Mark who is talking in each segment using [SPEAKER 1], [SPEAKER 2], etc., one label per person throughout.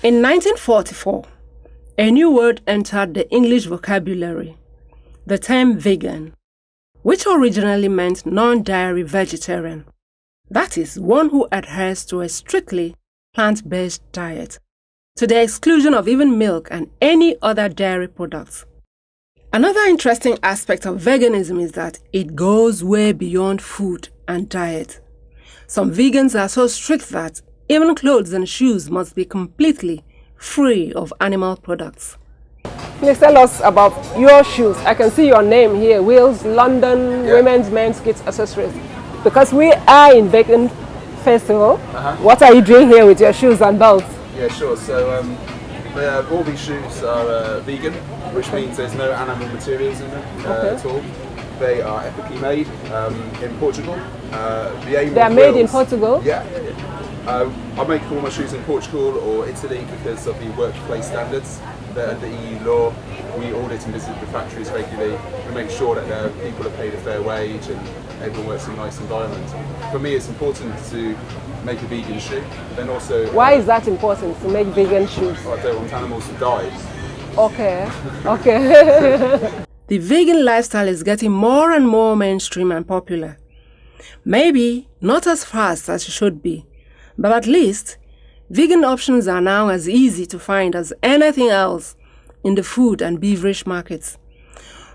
[SPEAKER 1] In 1944, a new word entered the English vocabulary, the term vegan, which originally meant non-dairy vegetarian. That is, one who adheres to a strictly plant-based diet, to the exclusion of even milk and any other dairy products. Another interesting aspect of veganism is that it goes way beyond food and diet. Some vegans are so strict that even clothes and shoes must be completely free of animal products.
[SPEAKER 2] Please tell us about your shoes. I can see your name here, Wheels London Women's Men's Kids Accessories. Because we are in Vegan Festival, what are you doing here with your shoes and belts?
[SPEAKER 3] Yeah, sure. So all these shoes are vegan, which means there's no animal materials in them at all. They are ethically made in Portugal.
[SPEAKER 2] They are made in Portugal?
[SPEAKER 3] Yeah. I make all my shoes in Portugal or Italy because of the workplace standards. Under EU law, we audit and visit the factories regularly. We make sure that people are paid a fair wage and everyone works in a nice environment. For me, it's important to make a vegan shoe. Then also,
[SPEAKER 2] why is that important to make vegan shoes?
[SPEAKER 3] I don't want animals to die.
[SPEAKER 2] Okay. Okay.
[SPEAKER 1] The vegan lifestyle is getting more and more mainstream and popular. Maybe not as fast as it should be, but at least vegan options are now as easy to find as anything else in the food and beverage markets.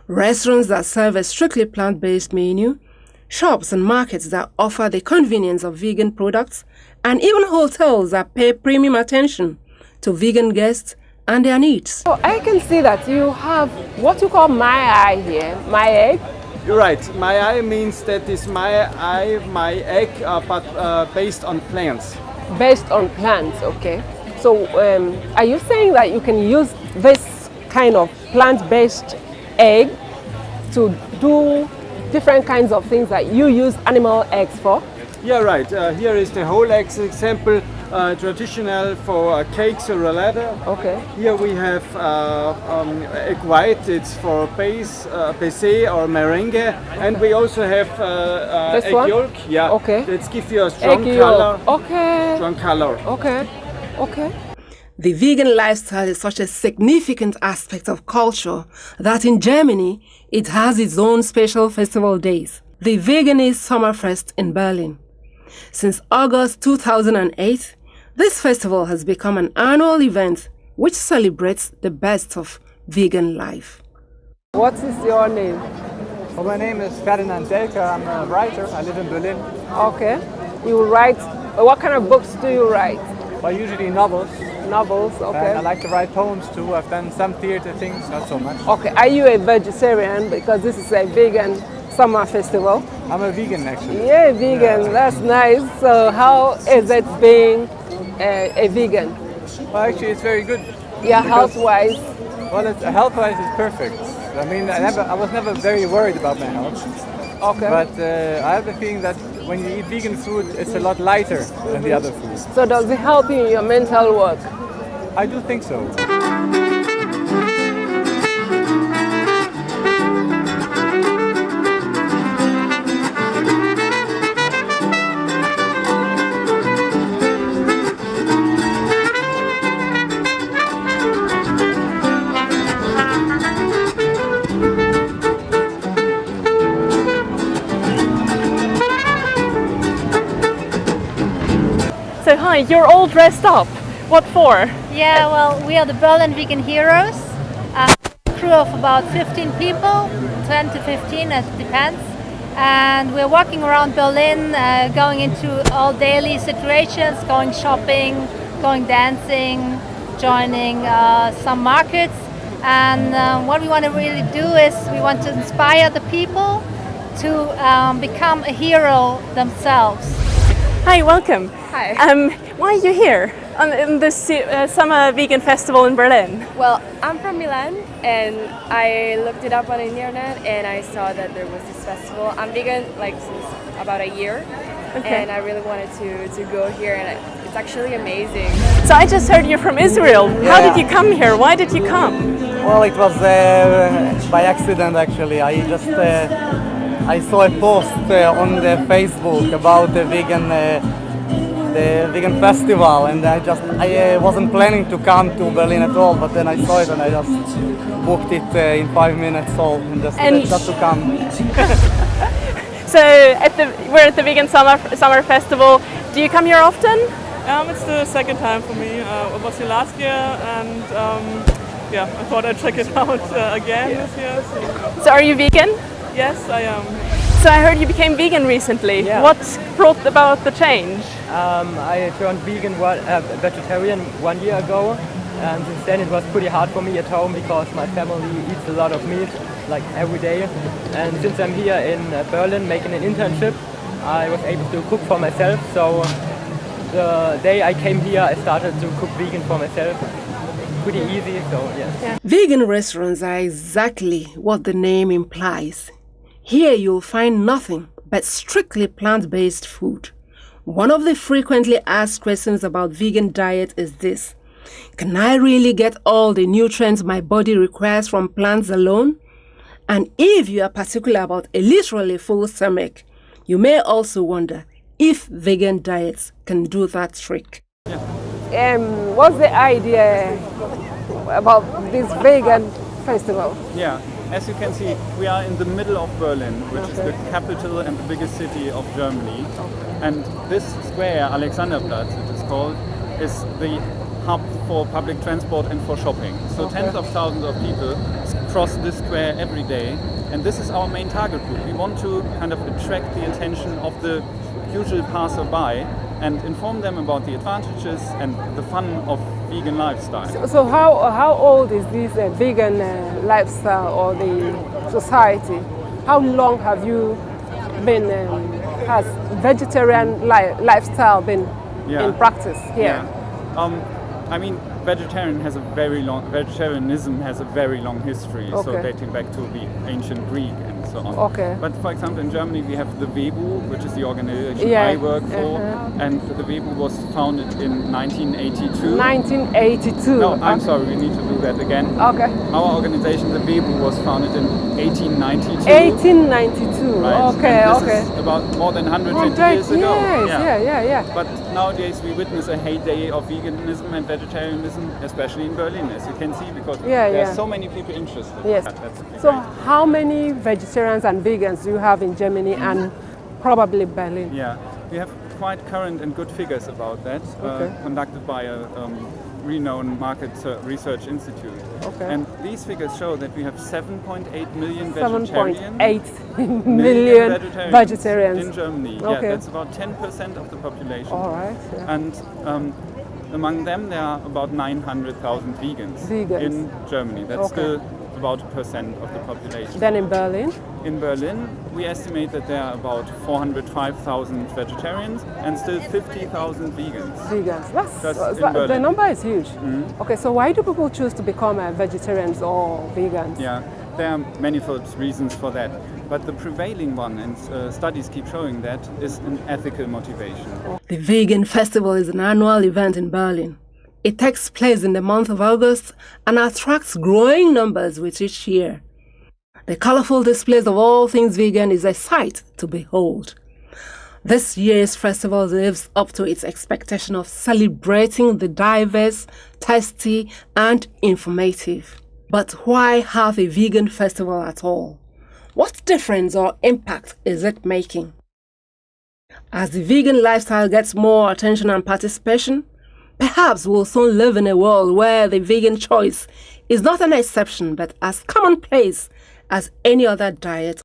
[SPEAKER 1] Restaurants that serve a strictly plant-based menu, shops and markets that offer the convenience of vegan products, and even hotels that pay premium attention to vegan guests and their needs.
[SPEAKER 2] So I can see that you have what you call my eye here, my egg.
[SPEAKER 4] You're right. My eye means that is my eye, my egg, but based on plants.
[SPEAKER 2] Based on plants, okay. So are you saying that you can use this kind of plant-based egg to do different kinds of things that you use animal eggs for?
[SPEAKER 4] Yeah, right. Here is the whole egg example, traditional for cakes or roulade.
[SPEAKER 2] Okay.
[SPEAKER 4] Here we have egg white, it's for baiser or meringue. And we also have egg yolk. Yeah.
[SPEAKER 2] Okay.
[SPEAKER 4] Let's give you a strong
[SPEAKER 2] egg
[SPEAKER 4] color.
[SPEAKER 2] Yolk. Okay.
[SPEAKER 4] Strong color.
[SPEAKER 2] Okay. Okay.
[SPEAKER 1] The vegan lifestyle is such a significant aspect of culture that in Germany, it has its own special festival days, the Veganist Sommerfest in Berlin. Since August 2008, this festival has become an annual event which celebrates the best of vegan life.
[SPEAKER 2] What is your name?
[SPEAKER 5] Well, my name is Ferdinand Delker. I'm a writer. I live in Berlin.
[SPEAKER 2] Okay. You write, what kind of books do you write?
[SPEAKER 5] Well, usually novels.
[SPEAKER 2] Novels, okay.
[SPEAKER 5] And I like to write poems too. I've done some theater things, not so much.
[SPEAKER 2] Okay. Are you a vegetarian? Because this is a vegan summer festival.
[SPEAKER 5] I'm a vegan actually.
[SPEAKER 2] Yeah, vegan. Yeah. That's nice. So how is it being a vegan?
[SPEAKER 5] Well, actually, it's very good.
[SPEAKER 2] Yeah, health-wise.
[SPEAKER 5] Well, health-wise, it's perfect. I mean, I was never very worried about my health.
[SPEAKER 2] Okay.
[SPEAKER 5] But I have the feeling that when you eat vegan food, it's a lot lighter than the other food.
[SPEAKER 2] So does it help you in your mental work?
[SPEAKER 5] I do think so.
[SPEAKER 6] So hi, you're all dressed up. What for?
[SPEAKER 7] Yeah, well, we are the Berlin Vegan Heroes. A crew of about 15 people, 10 to 15, it depends. And we're walking around Berlin, going into all daily situations, going shopping, going dancing, joining some markets. And what we want to really do is we want to inspire the people to become a hero themselves.
[SPEAKER 6] Hi, welcome.
[SPEAKER 7] Hi.
[SPEAKER 6] Why are you here in this summer vegan festival in Berlin?
[SPEAKER 8] Well, I'm from Milan and I looked it up on the internet and I saw that there was this festival. I'm vegan like since about a year, and I really wanted to go here, and it's actually amazing.
[SPEAKER 6] So I just heard you're from Israel. How did you come here? Why did you come?
[SPEAKER 5] Well, it was by accident actually. I saw a post on the Facebook about the vegan the vegan festival, and I wasn't planning to come to Berlin at all, but then I saw it and I just booked it in 5 minutes and just to come.
[SPEAKER 6] So we're at the Vegan Summer Festival. Do you come here often?
[SPEAKER 9] It's the second time for me. I was here last year, and I thought I'd check it out again this year.
[SPEAKER 6] So are you vegan?
[SPEAKER 9] Yes, I am.
[SPEAKER 6] So I heard you became vegan recently.
[SPEAKER 5] Yeah.
[SPEAKER 6] What brought about the change?
[SPEAKER 5] I turned vegetarian 1 year ago, and since then it was pretty hard for me at home because my family eats a lot of meat, like every day. And since I'm here in Berlin making an internship, I was able to cook for myself. So the day I came here, I started to cook vegan for myself. Pretty easy, so yeah.
[SPEAKER 1] Vegan restaurants are exactly what the name implies. Here you'll find nothing but strictly plant-based food. One of the frequently asked questions about vegan diet is this: can I really get all the nutrients my body requires from plants alone? And if you are particular about a literally full stomach, you may also wonder if vegan diets can do that trick.
[SPEAKER 2] What's the idea about this vegan festival?
[SPEAKER 4] Yeah, as you can see, we are in the middle of Berlin, which is the capital and the biggest city of Germany. And this square, Alexanderplatz it is called, is the hub for public transport and for shopping. So tens of thousands of people cross this square every day, and this is our main target group. We want to kind of attract the attention of the usual passerby and inform them about the advantages and the fun of vegan lifestyle.
[SPEAKER 2] So how old is this vegan lifestyle or the society? How long have you been, has vegetarian lifestyle been in practice here?
[SPEAKER 4] I mean, vegetarianism has a very long history, so dating back to the ancient Greek and so on.
[SPEAKER 2] Okay.
[SPEAKER 4] But for example, in Germany we have the WEBU, which is the organization I work for, and the WEBU was founded in 1982.
[SPEAKER 2] 1982.
[SPEAKER 4] No, I'm sorry, we need to do that again.
[SPEAKER 2] Okay.
[SPEAKER 4] Our organization, the WEBU, was founded in 1892.
[SPEAKER 2] 1892.
[SPEAKER 4] Right?
[SPEAKER 2] Okay,
[SPEAKER 4] and this is about more than 150 years ago.
[SPEAKER 2] Yeah.
[SPEAKER 4] But nowadays we witness a heyday of veganism and vegetarianism, especially in Berlin, as you can see, because there are so many people interested.
[SPEAKER 2] Yes. So how many vegetarians and vegans do you have in Germany and probably Berlin?
[SPEAKER 4] Yeah, we have quite current and good figures about that, conducted by a renowned market research institute. And these figures show that we have 7.8 million vegetarians.
[SPEAKER 2] 7.8 million vegetarians
[SPEAKER 4] in Germany. Yeah, that's about 10% of the population.
[SPEAKER 2] All right. Yeah.
[SPEAKER 4] And among them, there are about 900,000 vegans in Germany. That's still about 1% of the population.
[SPEAKER 2] Then in Berlin?
[SPEAKER 4] In Berlin, we estimate that there are about 405,000 vegetarians and still 50,000 vegans.
[SPEAKER 2] The number is huge. Mm-hmm. Okay, so why do people choose to become vegetarians or vegans?
[SPEAKER 4] Yeah, there are manifold reasons for that. But the prevailing one, and studies keep showing that, is an ethical motivation.
[SPEAKER 1] The Vegan Festival is an annual event in Berlin. It takes place in the month of August and attracts growing numbers with each year. The colorful displays of all things vegan is a sight to behold. This year's festival lives up to its expectation of celebrating the diverse, tasty, and informative. But why have a vegan festival at all? What difference or impact is it making? As the vegan lifestyle gets more attention and participation, perhaps we'll soon live in a world where the vegan choice is not an exception but as commonplace as any other diet.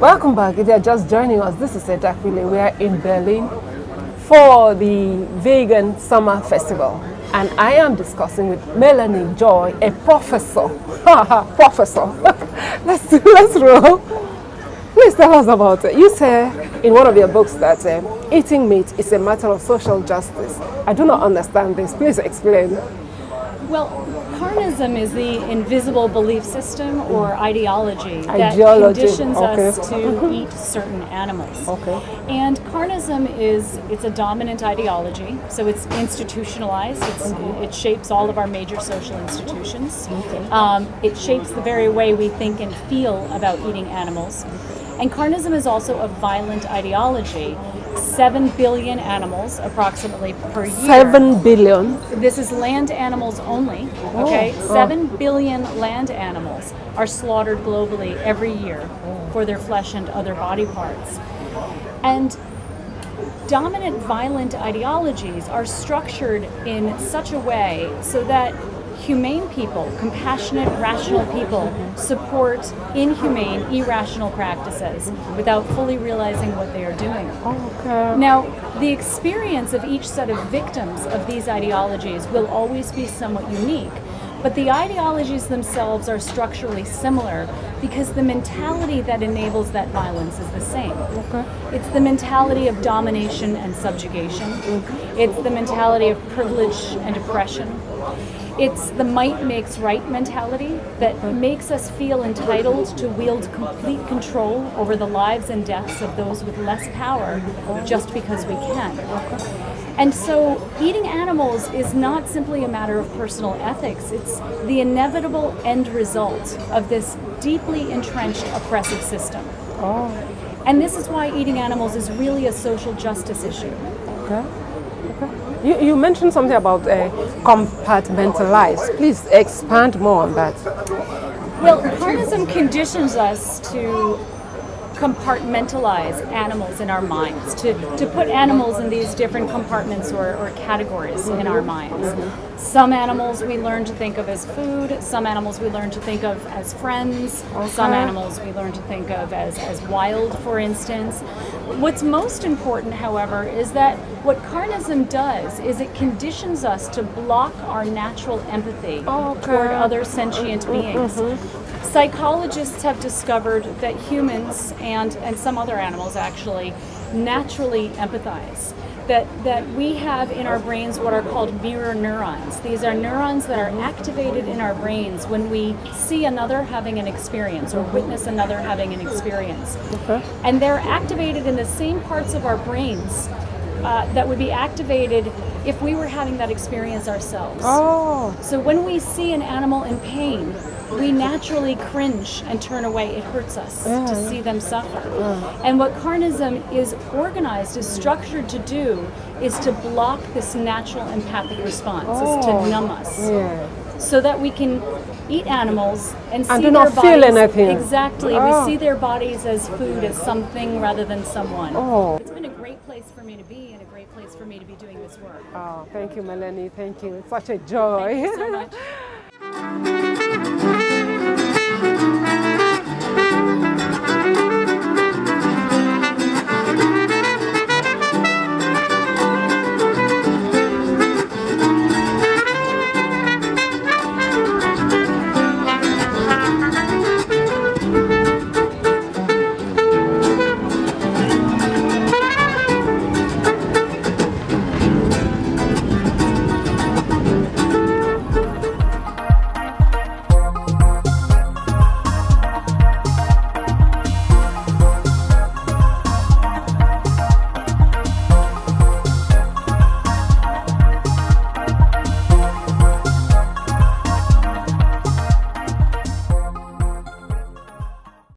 [SPEAKER 2] Welcome back. If you're just joining us, this is Edakwile. We are in Berlin for the Vegan Summer Festival. And I am discussing with Melanie Joy, a professor. Professor. let's roll. Please tell us about it. You say in one of your books that eating meat is a matter of social justice. I do not understand this. Please explain.
[SPEAKER 10] Well, carnism is the invisible belief system or ideology that
[SPEAKER 2] Ideology,
[SPEAKER 10] conditions
[SPEAKER 2] okay.
[SPEAKER 10] us to eat certain animals.
[SPEAKER 2] Okay.
[SPEAKER 10] And carnism it's a dominant ideology, so it's institutionalized. It shapes all of our major social institutions. It shapes the very way we think and feel about eating animals. And carnism is also a violent ideology. 7 billion animals approximately per year.
[SPEAKER 2] 7 billion.
[SPEAKER 10] This is land animals only, okay? 7 billion land animals are slaughtered globally every year for their flesh and other body parts. And dominant violent ideologies are structured in such a way so that humane people, compassionate, rational people support inhumane, irrational practices without fully realizing what they are doing.
[SPEAKER 2] Okay.
[SPEAKER 10] Now, the experience of each set of victims of these ideologies will always be somewhat unique, but the ideologies themselves are structurally similar because the mentality that enables that violence is the same.
[SPEAKER 2] Okay.
[SPEAKER 10] It's the mentality of domination and subjugation. It's the mentality of privilege and oppression. It's the might makes right mentality that makes us feel entitled to wield complete control over the lives and deaths of those with less power just because we can. And so eating animals is not simply a matter of personal ethics, it's the inevitable end result of this deeply entrenched oppressive system. And this is why eating animals is really a social justice issue.
[SPEAKER 2] Okay. You mentioned something about compartmentalized. Please expand more on that.
[SPEAKER 10] Well, carnism conditions us to compartmentalize animals in our minds, to put animals in these different compartments or categories in our minds. Some animals we learn to think of as food, some animals we learn to think of as friends, some animals we learn to think of as wild, for instance. What's most important, however, is that what carnism does is it conditions us to block our natural empathy toward other sentient beings. Psychologists have discovered that humans and some other animals actually naturally empathize. That we have in our brains what are called mirror neurons. These are neurons that are activated in our brains when we see another having an experience or witness another having an experience. And they're activated in the same parts of our brains that would be activated if we were having that experience ourselves. So when we see an animal in pain, we naturally cringe and turn away. It hurts us to see them suffer. And what carnism is organized, is structured to do, is to block this natural empathic response, is to numb us. So that we can eat animals and see
[SPEAKER 2] do
[SPEAKER 10] their
[SPEAKER 2] not
[SPEAKER 10] bodies,
[SPEAKER 2] feel anything.
[SPEAKER 10] Exactly. We see their bodies as food, as something rather than someone. It's been a great place for me to be and a great place for me to be doing this work.
[SPEAKER 2] Thank you, Melanie. Thank you. It's such a joy.
[SPEAKER 10] Thank you so much.